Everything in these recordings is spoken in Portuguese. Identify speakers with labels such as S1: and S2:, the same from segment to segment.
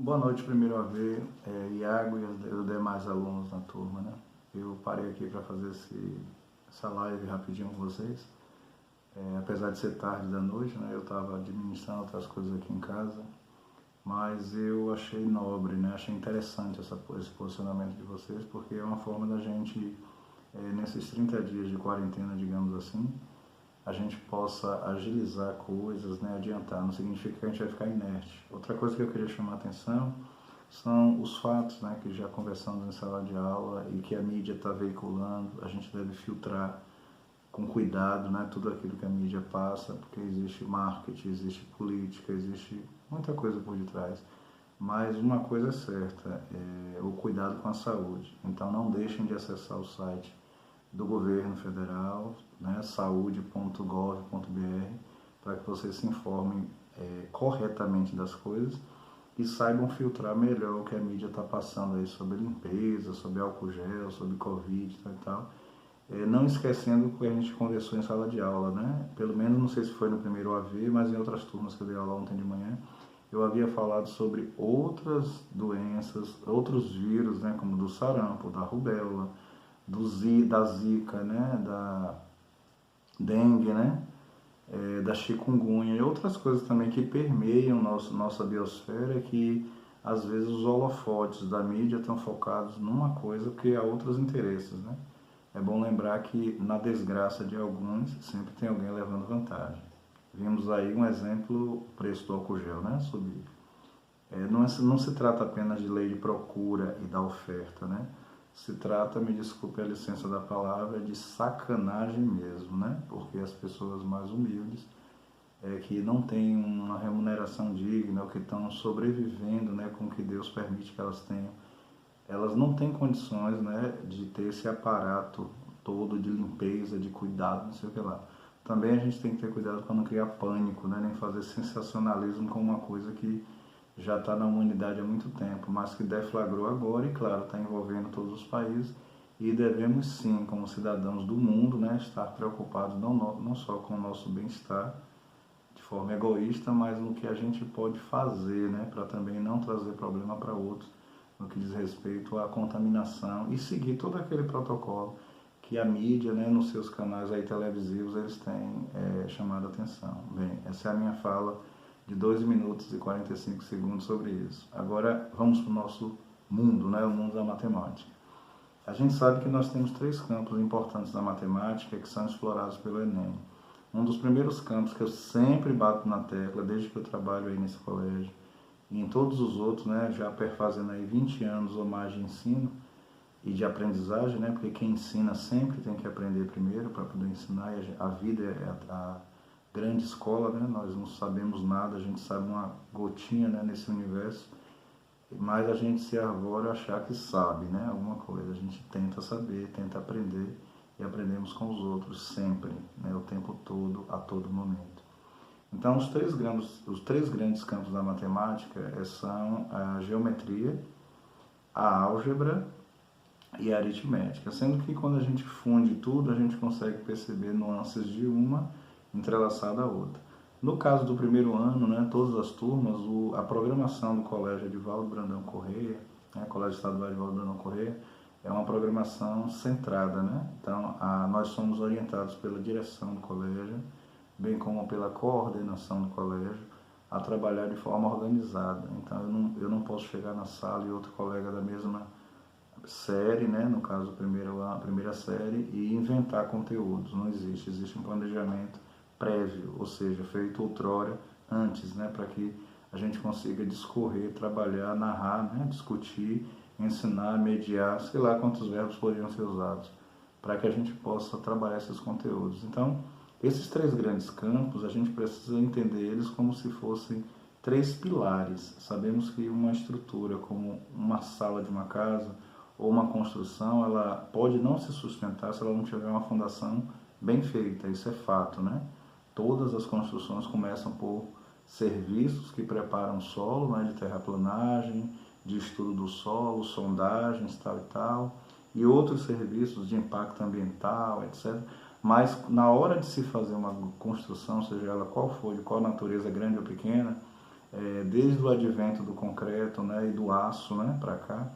S1: Boa noite, primeiro AV, Iago e os demais alunos na turma, né? Eu parei aqui para fazer essa live rapidinho com vocês. Apesar de ser tarde da noite, né? Eu estava administrando outras coisas aqui em casa, mas eu achei nobre, né? Achei interessante esse posicionamento de vocês, porque é uma forma da gente, nesses 30 dias de quarentena, digamos assim, a gente possa agilizar coisas, né, adiantar, não significa que a gente vai ficar inerte. Outra coisa que eu queria chamar a atenção são os fatos, né, que já conversamos em sala de aula e que a mídia está veiculando. A gente deve filtrar com cuidado, né, tudo aquilo que a mídia passa, porque existe marketing, existe política, existe muita coisa por detrás. Mas uma coisa é certa, é o cuidado com a saúde. Então não deixem de acessar o site do governo federal, né, saude.gov.br, para que vocês se informem corretamente das coisas e saibam filtrar melhor o que a mídia está passando aí sobre limpeza, sobre álcool gel, sobre Covid e tal. Não esquecendo o que a gente conversou em sala de aula, né? Pelo menos, não sei se foi no primeiro AV, mas em outras turmas que eu dei aula ontem de manhã, eu havia falado sobre outras doenças, outros vírus, né? Como do sarampo, da rubéola, da zika, né? Da dengue, né? Da chikungunya e outras coisas também que permeiam nossa biosfera, que às vezes os holofotes da mídia estão focados numa coisa que há outros interesses, né? É bom lembrar que na desgraça de alguns sempre tem alguém levando vantagem. Vimos aí um exemplo, o preço do álcool gel, né? Subir. Não se trata apenas de lei de procura e da oferta, né? Se trata, me desculpe a licença da palavra, de sacanagem mesmo, né? Porque as pessoas mais humildes, que não têm uma remuneração digna, ou que estão sobrevivendo, né, com o que Deus permite que elas tenham, elas não têm condições, né, de ter esse aparato todo de limpeza, de cuidado, não sei o que lá. Também a gente tem que ter cuidado para não criar pânico, né, nem fazer sensacionalismo com uma coisa que já está na humanidade há muito tempo, mas que deflagrou agora e, claro, está envolvendo todos os países e devemos sim, como cidadãos do mundo, né, estar preocupados não só com o nosso bem-estar de forma egoísta, mas no que a gente pode fazer, né, para também não trazer problema para outros, no que diz respeito à contaminação e seguir todo aquele protocolo que a mídia, né, nos seus canais aí televisivos, eles têm chamado a atenção. Bem, essa é a minha fala de 2 minutos e 45 segundos sobre isso. Agora vamos para o nosso mundo, né, o mundo da matemática. A gente sabe que nós temos 3 campos importantes da matemática que são explorados pelo Enem. Um dos primeiros campos que eu sempre bato na tecla, desde que eu trabalho aí nesse colégio, e em todos os outros, né, já perfazendo aí 20 anos ou mais de ensino e de aprendizagem, né, porque quem ensina sempre tem que aprender primeiro para poder ensinar, e a vida é a grande escola, né, nós não sabemos nada, a gente sabe uma gotinha, né, nesse universo, mas a gente se arvora a achar que sabe, né, alguma coisa, a gente tenta saber, tenta aprender e aprendemos com os outros sempre, né, o tempo todo, a todo momento. Então, os três grandes campos da matemática são a geometria, a álgebra e a aritmética, sendo que quando a gente funde tudo, a gente consegue perceber nuances de uma entrelaçada à outra. No caso do primeiro ano, né, todas as turmas, a programação do Colégio Edivaldo Brandão Corrêa, né, Colégio Estadual Edivaldo Brandão Corrêa, é uma programação centrada, né? Então, nós somos orientados pela direção do colégio, bem como pela coordenação do colégio, a trabalhar de forma organizada. Então, eu não posso chegar na sala e outro colega da mesma série, né, no caso a primeira série, e inventar conteúdos. Não existe. Existe um planejamento prévio, ou seja, feito outrora, antes, né, para que a gente consiga discorrer, trabalhar, narrar, né, discutir, ensinar, mediar, sei lá quantos verbos poderiam ser usados, para que a gente possa trabalhar esses conteúdos. Então, esses 3 grandes campos, a gente precisa entender eles como se fossem 3 pilares. Sabemos que uma estrutura, como uma sala de uma casa ou uma construção, ela pode não se sustentar se ela não tiver uma fundação bem feita, isso é fato, né? Todas as construções começam por serviços que preparam o solo, né, de terraplanagem, de estudo do solo, sondagens, tal e tal, e outros serviços de impacto ambiental, etc. Mas na hora de se fazer uma construção, seja ela qual for, de qual natureza, grande ou pequena, desde o advento do concreto, né, e do aço, né, para cá,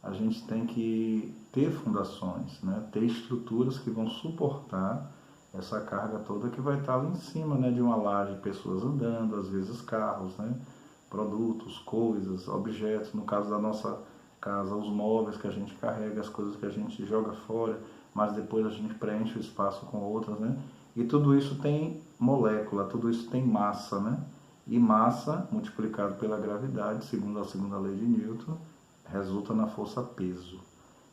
S1: a gente tem que ter fundações, né, ter estruturas que vão suportar essa carga toda que vai estar lá em cima, né, de uma laje, pessoas andando, às vezes carros, né, produtos, coisas, objetos, no caso da nossa casa, os móveis que a gente carrega, as coisas que a gente joga fora, mas depois a gente preenche o espaço com outras, né, e tudo isso tem molécula, tudo isso tem massa, né, e massa multiplicado pela gravidade, segundo a segunda lei de Newton, resulta na força peso.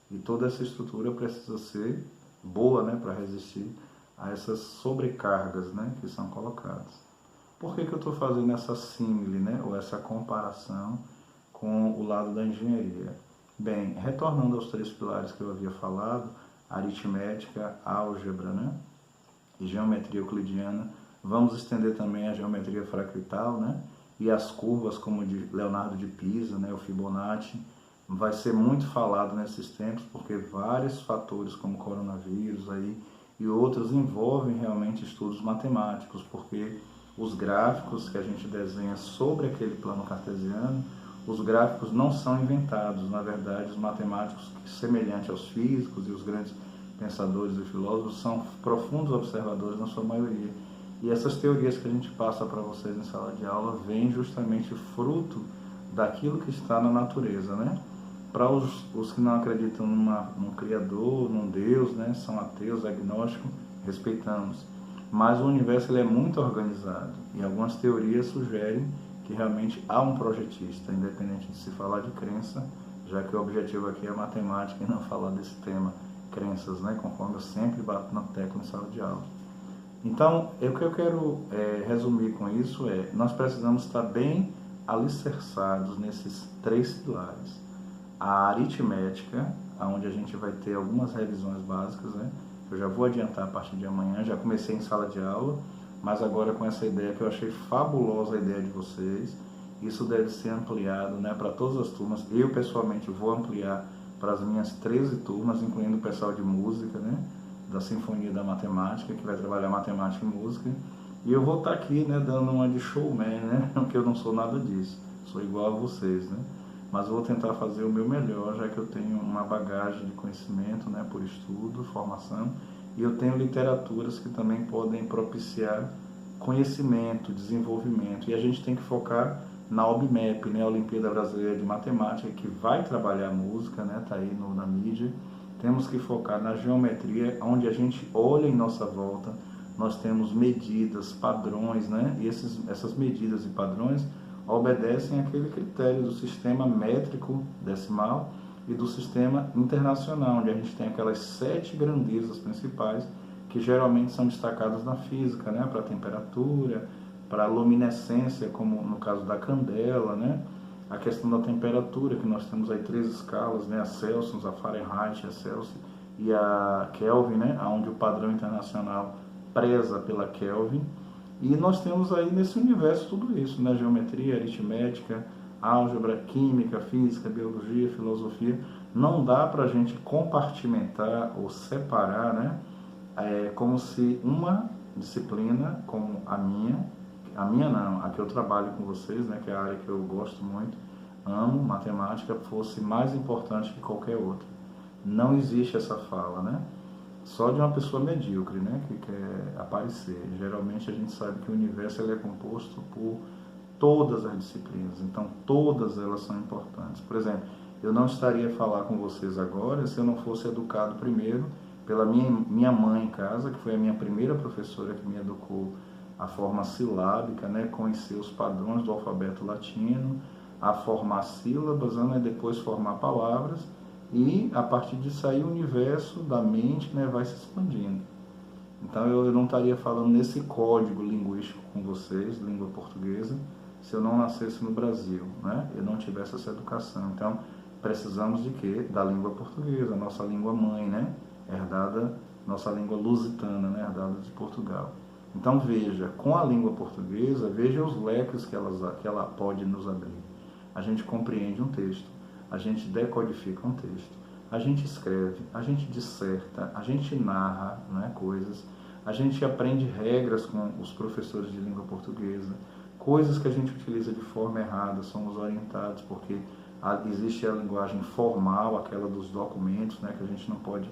S1: E toda essa estrutura precisa ser boa, né, para resistir a essas sobrecargas, né, que são colocadas. Por que eu estou fazendo essa símile, né, ou essa comparação com o lado da engenharia? Bem, retornando aos 3 pilares que eu havia falado, aritmética, álgebra, né, e geometria euclidiana, vamos estender também a geometria fractal, né, e as curvas como de Leonardo de Pisa, né, o Fibonacci. Vai ser muito falado nesses tempos porque vários fatores como coronavírus aí e outros envolvem realmente estudos matemáticos, porque os gráficos que a gente desenha sobre aquele plano cartesiano, os gráficos não são inventados, na verdade os matemáticos, semelhante aos físicos e os grandes pensadores e filósofos, são profundos observadores na sua maioria. E essas teorias que a gente passa para vocês em sala de aula vêm justamente fruto daquilo que está na natureza, né? Para os que não acreditam num Criador, num Deus, né, são ateus, agnósticos, respeitamos. Mas o universo ele é muito organizado e algumas teorias sugerem que realmente há um projetista, independente de se falar de crença, já que o objetivo aqui é a matemática e não falar desse tema, crenças, né, conforme eu sempre bato na tecla em sala de aula. Então, o que eu quero resumir com isso nós precisamos estar bem alicerçados nesses 3 pilares. A aritmética, onde a gente vai ter algumas revisões básicas, né? Eu já vou adiantar a partir de amanhã, já comecei em sala de aula, mas agora com essa ideia que eu achei fabulosa a ideia de vocês, isso deve ser ampliado, né, para todas as turmas. Eu pessoalmente vou ampliar para as minhas 13 turmas, incluindo o pessoal de música, né, da Sinfonia da Matemática, que vai trabalhar matemática e música. E eu vou estar aqui, né, dando uma de showman, né, porque eu não sou nada disso, sou igual a vocês, né. Mas vou tentar fazer o meu melhor, já que eu tenho uma bagagem de conhecimento, né, por estudo, formação, e eu tenho literaturas que também podem propiciar conhecimento, desenvolvimento, e a gente tem que focar na OBMEP, né, a Olimpíada Brasileira de Matemática, que vai trabalhar música, né, tá aí na mídia. Temos que focar na geometria, onde a gente olha em nossa volta, nós temos medidas, padrões, né, e essas medidas e padrões obedecem àquele critério do sistema métrico decimal e do sistema internacional, onde a gente tem aquelas 7 grandezas principais que geralmente são destacadas na física, né, para a temperatura, para a luminescência, como no caso da candela, né, a questão da temperatura, que nós temos aí 3 escalas, né, a Celsius, a Fahrenheit, a Celsius e a Kelvin, né, onde o padrão internacional preza pela Kelvin. E nós temos aí nesse universo tudo isso, né? Geometria, aritmética, álgebra, química, física, biologia, filosofia. Não dá para a gente compartimentar ou separar, né? Como se uma disciplina como a minha não, a que eu trabalho com vocês, né? Que é a área que eu gosto muito, amo, matemática, fosse mais importante que qualquer outra. Não existe essa fala, né? Só de uma pessoa medíocre, né, que quer aparecer. Geralmente a gente sabe que o universo ele é composto por todas as disciplinas, então todas elas são importantes. Por exemplo, eu não estaria a falar com vocês agora se eu não fosse educado primeiro pela minha mãe em casa, que foi a minha primeira professora que me educou a forma silábica, né, conhecer os padrões do alfabeto latino, a formar sílabas, né, depois formar palavras. E a partir disso aí o universo da mente, né, vai se expandindo. Então eu não estaria falando nesse código linguístico com vocês, língua portuguesa, se eu não nascesse no Brasil, né? Eu não tivesse essa educação. Então precisamos de quê? Da língua portuguesa, nossa língua mãe, né? Herdada, nossa língua lusitana, né? Herdada de Portugal. Então veja, com a língua portuguesa, veja os leques que ela pode nos abrir. A gente compreende um texto. A gente decodifica um texto, a gente escreve, a gente disserta, a gente narra, né, coisas, a gente aprende regras com os professores de língua portuguesa, Coisas que a gente utiliza de forma errada, somos orientados, porque existe a linguagem formal, aquela dos documentos, né, que a gente não pode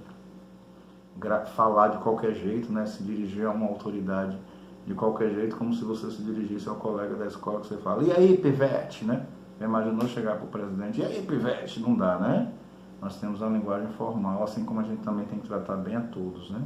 S1: falar de qualquer jeito, né, se dirigir a uma autoridade de qualquer jeito, como se você se dirigisse ao colega da escola, que você fala, e aí, pivete, né? Já imaginou chegar para o presidente, e aí, pivete? Não dá, né? Nós temos a linguagem formal, assim como a gente também tem que tratar bem a todos, né?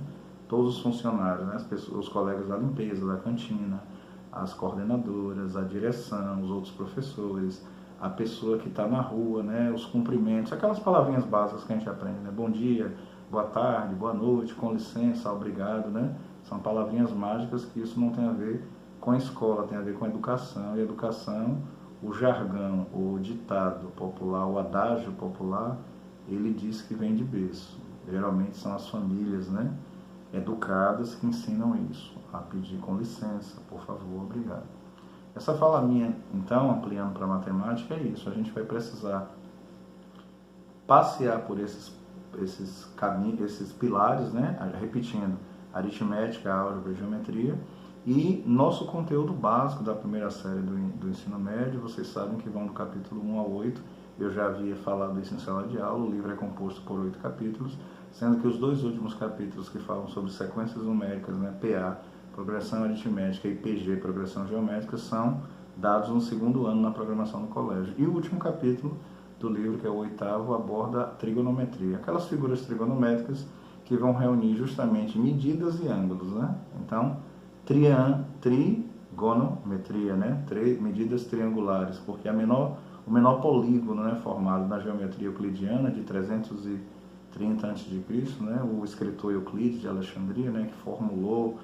S1: Todos os funcionários, né? As pessoas, os colegas da limpeza, da cantina, as coordenadoras, a direção, os outros professores, a pessoa que está na rua, né? Os cumprimentos, aquelas palavrinhas básicas que a gente aprende, né? Bom dia, boa tarde, boa noite, com licença, obrigado, né? São palavrinhas mágicas que isso não tem a ver com a escola, tem a ver com a educação. E a educação, o jargão, o ditado popular, o adágio popular, ele diz que vem de berço. Geralmente são as famílias, né, educadas que ensinam isso, a pedir com licença, por favor, obrigado. Essa fala minha, então, ampliando para a matemática, é isso. A gente vai precisar passear por esses caminhos, esses pilares, né, repetindo, aritmética, álgebra e geometria, e nosso conteúdo básico da primeira série do ensino médio, vocês sabem que vão do capítulo 1 ao 8, eu já havia falado isso em sala de aula, o livro é composto por 8 capítulos, sendo que os 2 últimos capítulos que falam sobre sequências numéricas, né, PA, progressão aritmética, e PG, progressão geométrica, são dados no 2º ano na programação do colégio. E o último capítulo do livro, que é o 8º, aborda a trigonometria, aquelas figuras trigonométricas que vão reunir justamente medidas e ângulos, né? Então, trigonometria, né? Medidas triangulares, porque o menor polígono, né, formado na geometria euclidiana de 330 a.C., né? O escritor Euclides de Alexandria, né, que formulou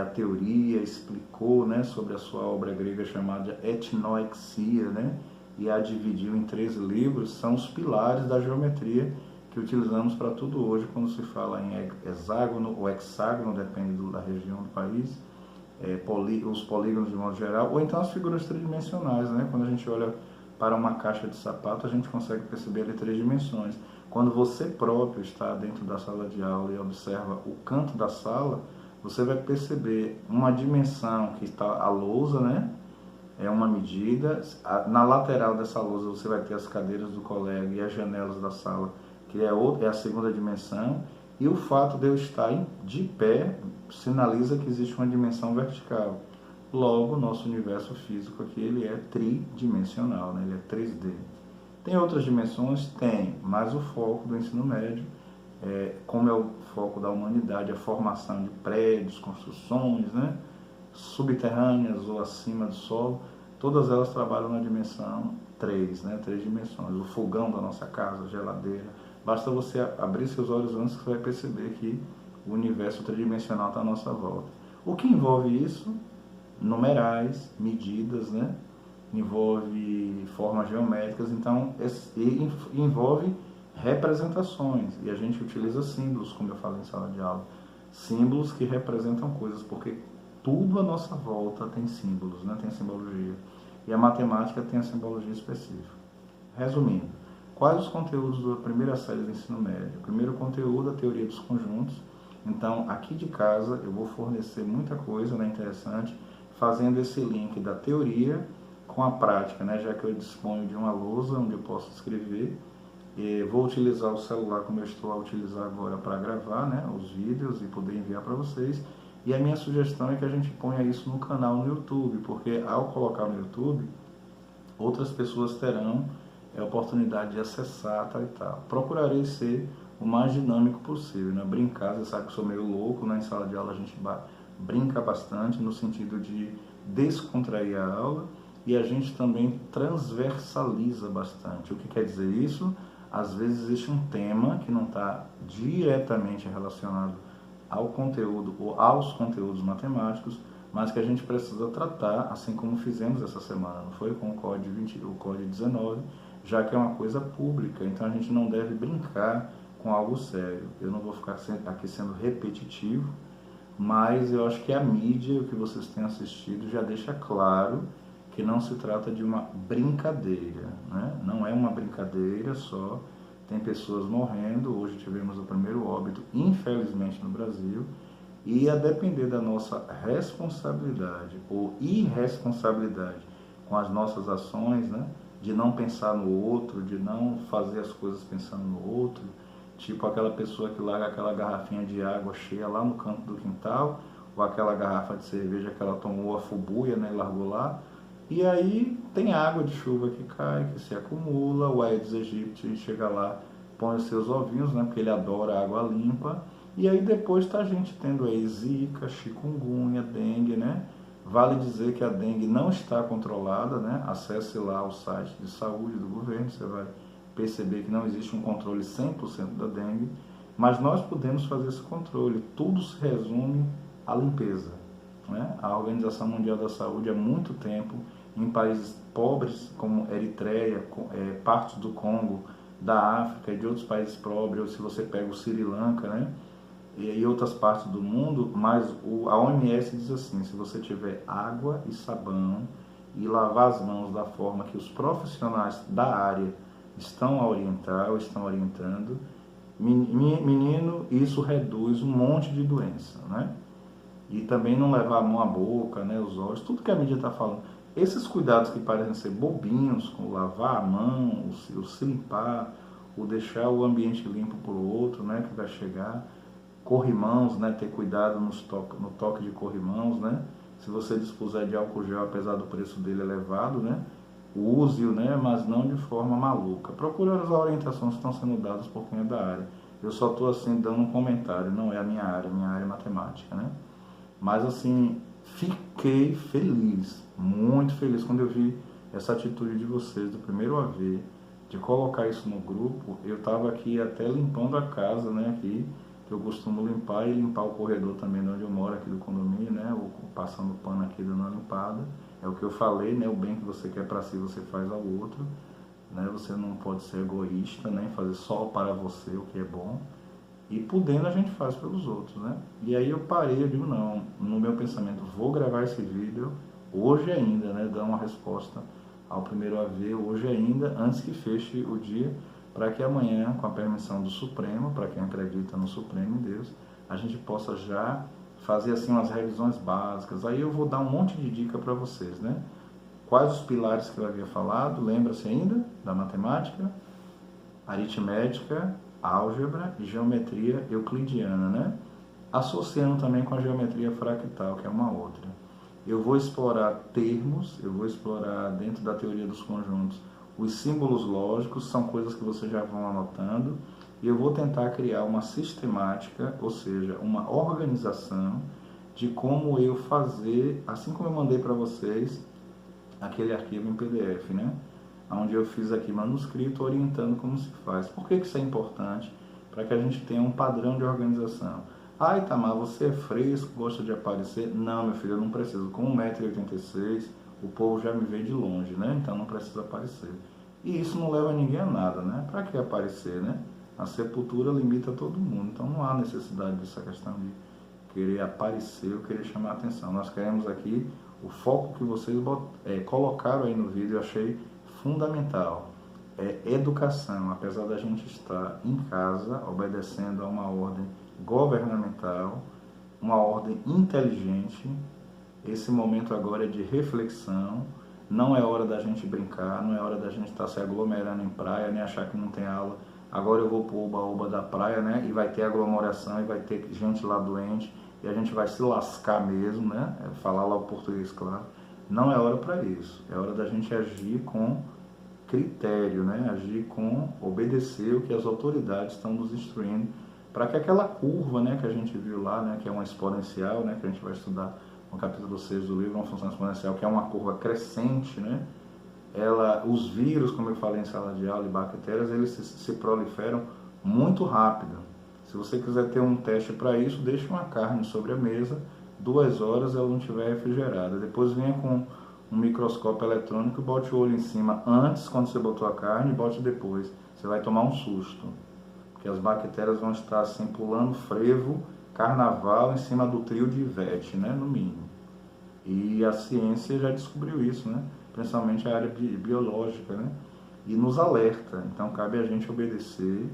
S1: a teoria, explicou, né, sobre a sua obra grega chamada Etnoexia, né? E a dividiu em 13 livros, são os pilares da geometria que utilizamos para tudo hoje, quando se fala em hexágono ou hexágono, depende da região do país, os polígonos de modo geral, ou então as figuras tridimensionais, né? Quando a gente olha para uma caixa de sapato, a gente consegue perceber ali 3 dimensões. Quando você próprio está dentro da sala de aula e observa o canto da sala, você vai perceber uma dimensão que está a lousa, né? É uma medida. Na lateral dessa lousa você vai ter as cadeiras do colega e as janelas da sala, que é a 2ª dimensão, e o fato de eu estar de pé sinaliza que existe uma dimensão vertical. Logo, o nosso universo físico aqui ele é tridimensional, né? Ele é 3D. Tem outras dimensões? Tem, mas o foco do ensino médio, como é o foco da humanidade, a formação de prédios, construções, né, subterrâneas ou acima do solo, todas elas trabalham na dimensão 3, né, 3 dimensões. O fogão da nossa casa, a geladeira. Basta você abrir seus olhos antes que você vai perceber que o universo tridimensional está à nossa volta. O que envolve isso? Numerais, medidas, né? Envolve formas geométricas, então envolve representações, e a gente utiliza símbolos, como eu falei em sala de aula, símbolos que representam coisas, porque tudo à nossa volta tem símbolos, né? Tem simbologia, e a matemática tem a simbologia específica. Resumindo, quais os conteúdos da primeira série do ensino médio? O primeiro conteúdo, a teoria dos conjuntos. Então, aqui de casa, eu vou fornecer muita coisa, né, interessante, fazendo esse link da teoria com a prática, né, já que eu disponho de uma lousa onde eu posso escrever. Vou utilizar o celular como eu estou a utilizar agora para gravar, né, os vídeos e poder enviar para vocês. E a minha sugestão é que a gente ponha isso no canal no YouTube, porque ao colocar no YouTube, outras pessoas terão a oportunidade de acessar, tal e tal. Procurarei ser o mais dinâmico possível, né? Brincar, você sabe que eu sou meio louco, né? Em sala de aula a gente brinca bastante no sentido de descontrair a aula, e a gente também transversaliza bastante. O que quer dizer isso? Às vezes existe um tema que não está diretamente relacionado ao conteúdo ou aos conteúdos matemáticos, mas que a gente precisa tratar, assim como fizemos essa semana, não foi? Com o Código 19, já que é uma coisa pública, então a gente não deve brincar com algo sério. Eu não vou ficar aqui sendo repetitivo, mas eu acho que a mídia, o que vocês têm assistido, já deixa claro que não se trata de uma brincadeira, né? Não é uma brincadeira só, tem pessoas morrendo. Hoje tivemos o primeiro óbito, infelizmente, no Brasil, E a depender da nossa responsabilidade ou irresponsabilidade com as nossas ações, né? De não pensar no outro, de não fazer as coisas pensando no outro, tipo aquela pessoa que larga aquela garrafinha de água cheia lá no canto do quintal, ou aquela garrafa de cerveja que ela tomou a fubuia, né, e largou lá, e aí tem água de chuva que cai, que se acumula, o Aedes aegypti chega lá, põe os seus ovinhos, né, porque ele adora água limpa, e aí depois está a gente tendo aí zika, chikungunya, dengue, né? Vale dizer que a dengue não está controlada, né? Acesse lá o site de saúde do governo, você vai perceber que não existe um controle 100% da dengue, mas nós podemos fazer esse controle. Tudo se resume à limpeza, né? A Organização Mundial da Saúde há muito tempo, em países pobres como Eritreia, partes do Congo, da África e de outros países pobres, ou se você pega o Sri Lanka, né? E outras partes do mundo, mas a OMS diz assim, se você tiver água e sabão e lavar as mãos da forma que os profissionais da área estão a orientar ou estão orientando, menino, isso reduz um monte de doença, né? E também não levar a mão à boca, né, os olhos, tudo que a mídia está falando. Esses cuidados que parecem ser bobinhos, como lavar a mão, o se limpar, o deixar o ambiente limpo para o outro, né, que vai chegar, corrimãos, né, ter cuidado no toque de corrimãos, né, se você dispuser de álcool gel, apesar do preço dele elevado, né, use-o, né, mas não de forma maluca. Procure as orientações que estão sendo dadas por quem é da área. Eu só estou assim dando um comentário, não é a minha área é matemática, né. Mas assim, fiquei feliz, muito feliz quando eu vi essa atitude de vocês, do primeiro a ver, de colocar isso no grupo. Eu estava aqui até limpando a casa, né, aqui, que eu costumo limpar, e limpar o corredor também de onde eu moro, aqui do condomínio, né, ou passando pano aqui dando uma limpada. É o que eu falei, né, o bem que você quer para si, você faz ao outro, né, você não pode ser egoísta, né, fazer só para você o que é bom. E podendo a gente faz pelos outros, né? E aí eu parei, eu digo, não, no meu pensamento, vou gravar esse vídeo hoje ainda, né? Dar uma resposta ao primeiro AV hoje ainda, antes que feche o dia, para que amanhã, com a permissão do Supremo, para quem acredita no Supremo em Deus, a gente possa já fazer assim umas revisões básicas. Aí eu vou dar um monte de dica para vocês, né? Quais os pilares que eu havia falado, lembra-se ainda da matemática, aritmética, álgebra e geometria euclidiana, né? Associando também com a geometria fractal, que é uma outra. Eu vou explorar termos, eu vou explorar dentro da teoria dos conjuntos os símbolos lógicos, são coisas que vocês já vão anotando, e eu vou tentar criar uma sistemática, ou seja, uma organização de como eu fazer, assim como eu mandei para vocês aquele arquivo em PDF, né? Onde eu fiz aqui manuscrito orientando como se faz. Por que isso é importante? Para que a gente tenha um padrão de organização. Ah, Itamar, você é fresco, gosta de aparecer? Não, meu filho, eu não preciso. Com 1,86 m, o povo já me vê de longe, né? Então não precisa aparecer. E isso não leva ninguém a nada, né? Para que aparecer, né? A sepultura limita todo mundo. Então não há necessidade dessa questão de querer aparecer ou querer chamar a atenção. Nós queremos aqui o foco que vocês colocaram aí no vídeo, eu achei fundamental. É educação, apesar da gente estar em casa, obedecendo a uma ordem governamental, uma ordem inteligente. Esse momento agora é de reflexão, não é hora da gente brincar, não é hora da gente estar se aglomerando em praia, nem achar que não tem aula. Agora eu vou pro oba-oba da praia, né, e vai ter aglomeração, e vai ter gente lá doente, e a gente vai se lascar mesmo, né, falar lá o português claro. Não é hora para isso, é hora da gente agir com critério, né, agir com, obedecer o que as autoridades estão nos instruindo, para que aquela curva, né, que a gente viu lá, né, que é uma exponencial, né, que a gente vai estudar no capítulo 6 do livro, uma função exponencial, que é uma curva crescente, né, os vírus, como eu falei em sala de aula, e bactérias, eles se proliferam muito rápido. Se você quiser ter um teste para isso, deixe uma carne sobre a mesa, 2 horas ela não estiver refrigerada. Depois venha com um microscópio eletrônico e bote o olho em cima antes, quando você botou a carne, e bote depois. Você vai tomar um susto, porque as bactérias vão estar assim pulando frevo, carnaval em cima do trio de Ivete, né, no mínimo. E a ciência já descobriu isso, né? Principalmente a área biológica, né? E nos alerta. Então cabe a gente obedecer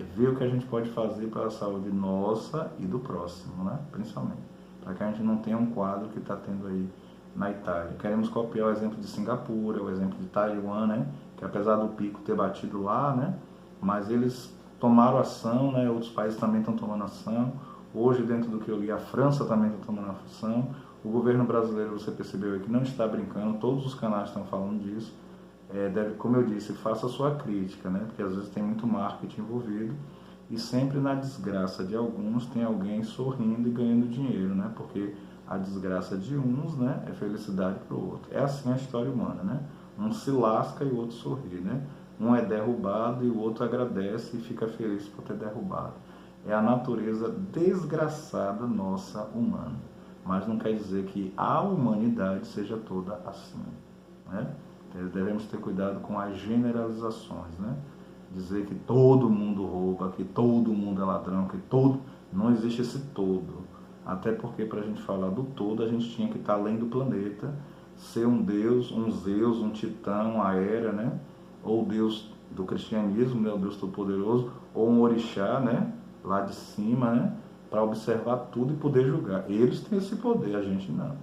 S1: ver o que a gente pode fazer para a saúde nossa e do próximo, né? Principalmente, para que a gente não tenha um quadro que está tendo aí na Itália. Queremos copiar o exemplo de Singapura, o exemplo de Taiwan, né? Que apesar do pico ter batido lá, né? Mas eles tomaram ação, né? Outros países também estão tomando ação. Hoje, dentro do que eu li, a França também está tomando ação. O governo brasileiro, você percebeu aí que não está brincando, todos os canais estão falando disso. Como eu disse, faça a sua crítica, né? Porque às vezes tem muito marketing envolvido e sempre na desgraça de alguns tem alguém sorrindo e ganhando dinheiro, né? Porque a desgraça de uns, né, é felicidade para o outro. É assim a história humana, né? Um se lasca e o outro sorri, né? Um é derrubado e o outro agradece e fica feliz por ter derrubado. É a natureza desgraçada nossa humana. Mas não quer dizer que a humanidade seja toda assim, né? Devemos ter cuidado com as generalizações, né? Dizer que todo mundo rouba, que todo mundo é ladrão, que todo... Não existe esse todo. Até porque para a gente falar do todo, a gente tinha que estar além do planeta, ser um Deus, um Zeus, um Titã, uma Hera, né? Ou o Deus do cristianismo, né? O Deus Todo-Poderoso, ou um orixá, né? Lá de cima, né? Para observar tudo e poder julgar. Eles têm esse poder, a gente não.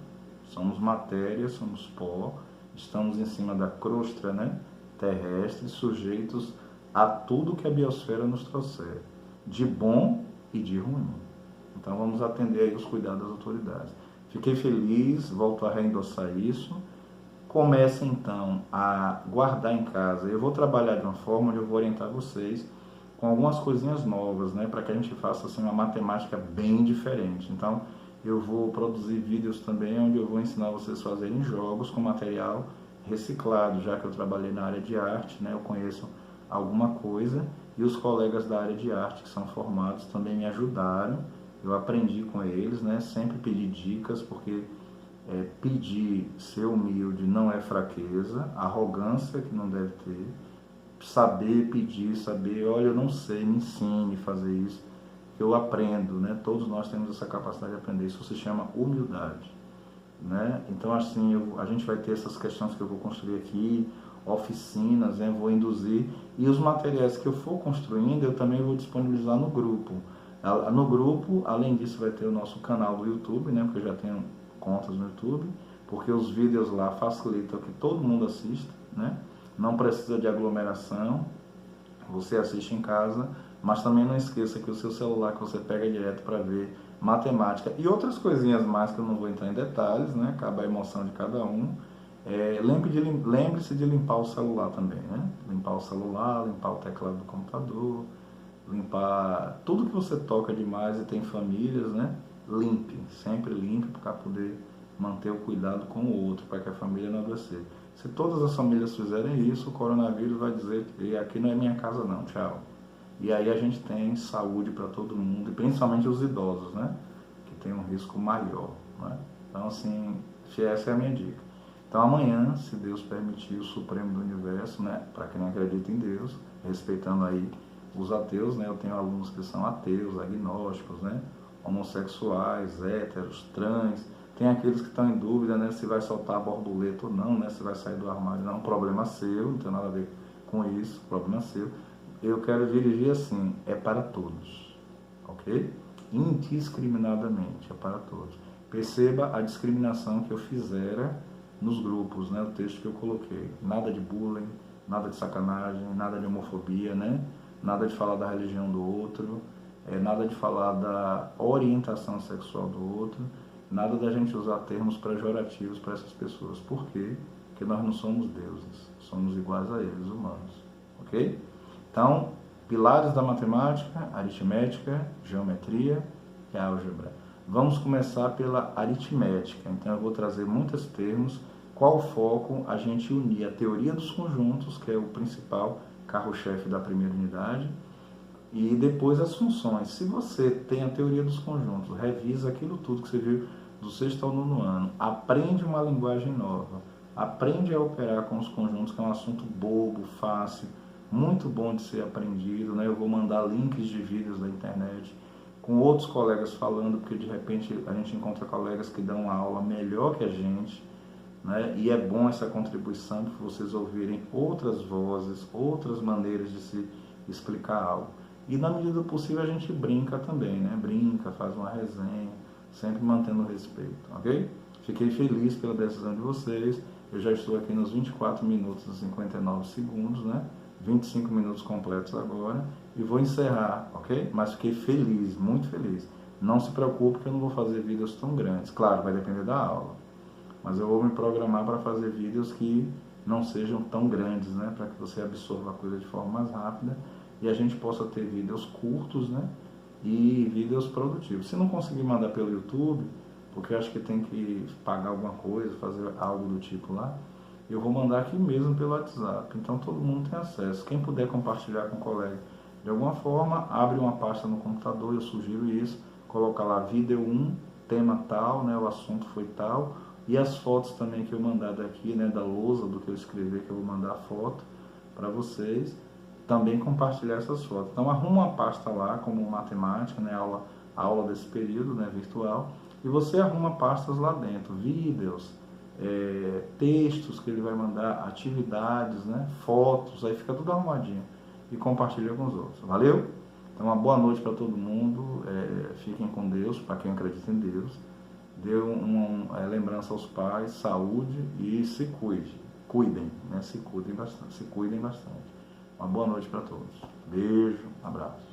S1: Somos matéria, somos pó, estamos em cima da crosta, né? Terrestre, sujeitos a tudo que a biosfera nos trouxer, de bom e de ruim. Então vamos atender aí os cuidados das autoridades. Fiquei feliz, volto a reendossar isso. Comece então a guardar em casa. Eu vou trabalhar de uma forma onde eu vou orientar vocês com algumas coisinhas novas, né, para que a gente faça assim uma matemática bem diferente. Então eu vou produzir vídeos também onde eu vou ensinar vocês a fazerem jogos com material reciclado, já que eu trabalhei na área de arte, né, eu conheço alguma coisa e os colegas da área de arte que são formados também me ajudaram. Eu aprendi com eles, né? Sempre pedi dicas, porque pedir, ser humilde não é fraqueza, arrogância que não deve ter, saber pedir, saber, olha, eu não sei, me ensine a fazer isso, que eu aprendo, né? Todos nós temos essa capacidade de aprender, isso se chama humildade, né? Então, assim, a gente vai ter essas questões que eu vou construir aqui, oficinas, né? Vou induzir, e os materiais que eu for construindo, eu também vou disponibilizar no grupo. No grupo, além disso, vai ter o nosso canal do YouTube, né? Porque eu já tenho contas no YouTube, porque os vídeos lá facilitam que todo mundo assista, né? Não precisa de aglomeração, você assiste em casa, mas também não esqueça que o seu celular que você pega direto para ver matemática e outras coisinhas mais que eu não vou entrar em detalhes, né? Cabe a emoção de cada um. Lembre-se de limpar o celular também, né? Limpar o celular, limpar o teclado do computador, limpar tudo que você toca demais e tem famílias, né? Limpe, sempre limpe para poder manter o cuidado com o outro, para que a família não adoecer. Se todas as famílias fizerem isso, o coronavírus vai dizer que aqui não é minha casa não, tchau. E aí a gente tem saúde para todo mundo, e principalmente os idosos, né? Que tem um risco maior, né? Então, assim, essa é a minha dica. Então, amanhã, se Deus permitir, o Supremo do Universo, né? Para quem não acredita em Deus, respeitando aí os ateus, né? Eu tenho alunos que são ateus, agnósticos, né? Homossexuais, héteros, trans. Tem aqueles que estão em dúvida, né? Se vai soltar a borboleta ou não, né? Se vai sair do armário, não. Problema seu, não tem nada a ver com isso. Problema seu. Eu quero dirigir assim, é para todos, ok? Indiscriminadamente, é para todos. Perceba a discriminação que eu fizera nos grupos, né? O texto que eu coloquei. Nada de bullying, nada de sacanagem, nada de homofobia, né? Nada de falar da religião do outro, nada de falar da orientação sexual do outro, nada da gente usar termos pejorativos para essas pessoas. Por quê? Porque nós não somos deuses, somos iguais a eles, humanos, ok? Então, pilares da matemática, aritmética, geometria e álgebra. Vamos começar pela aritmética, então eu vou trazer muitos termos. Qual o foco? A gente unir a teoria dos conjuntos, que é o principal carro-chefe da primeira unidade, e depois as funções. Se você tem a teoria dos conjuntos, revisa aquilo tudo que você viu do sexto ao nono ano, aprende uma linguagem nova, aprende a operar com os conjuntos, que é um assunto bobo, fácil, muito bom de ser aprendido, né? Eu vou mandar links de vídeos da internet com outros colegas falando, porque de repente a gente encontra colegas que dão uma aula melhor que a gente, né? E é bom essa contribuição para vocês ouvirem outras vozes, outras maneiras de se explicar algo. E na medida do possível a gente brinca também, né? Brinca, faz uma resenha, sempre mantendo o respeito, ok? Fiquei feliz pela decisão de vocês. Eu já estou aqui nos 24 minutos e 59 segundos, né? 25 minutos completos agora. E vou encerrar, ok? Mas fiquei feliz, muito feliz. Não se preocupe que eu não vou fazer vídeos tão grandes. Claro, vai depender da aula. Mas eu vou me programar para fazer vídeos que não sejam tão grandes, né? Para que você absorva a coisa de forma mais rápida e a gente possa ter vídeos curtos, né? E vídeos produtivos. Se não conseguir mandar pelo YouTube, porque eu acho que tem que pagar alguma coisa, fazer algo do tipo lá, eu vou mandar aqui mesmo pelo WhatsApp. Então todo mundo tem acesso. Quem puder compartilhar com o colega de alguma forma, abre uma pasta no computador, eu sugiro isso, coloca lá vídeo 1, tema tal, né? O assunto foi tal. E as fotos também que eu mandar daqui, né, da lousa, do que eu escrever, que eu vou mandar a foto para vocês, também compartilhar essas fotos. Então arruma uma pasta lá, como matemática, né, a aula desse período, né, virtual, e você arruma pastas lá dentro, vídeos, textos que ele vai mandar, atividades, né, fotos, aí fica tudo arrumadinho, e compartilha com os outros. Valeu? Então uma boa noite para todo mundo, fiquem com Deus, para quem acredita em Deus. Dê uma lembrança aos pais, saúde e se cuidem, né? Se cuidem bastante. Uma boa noite para todos. Beijo, abraço.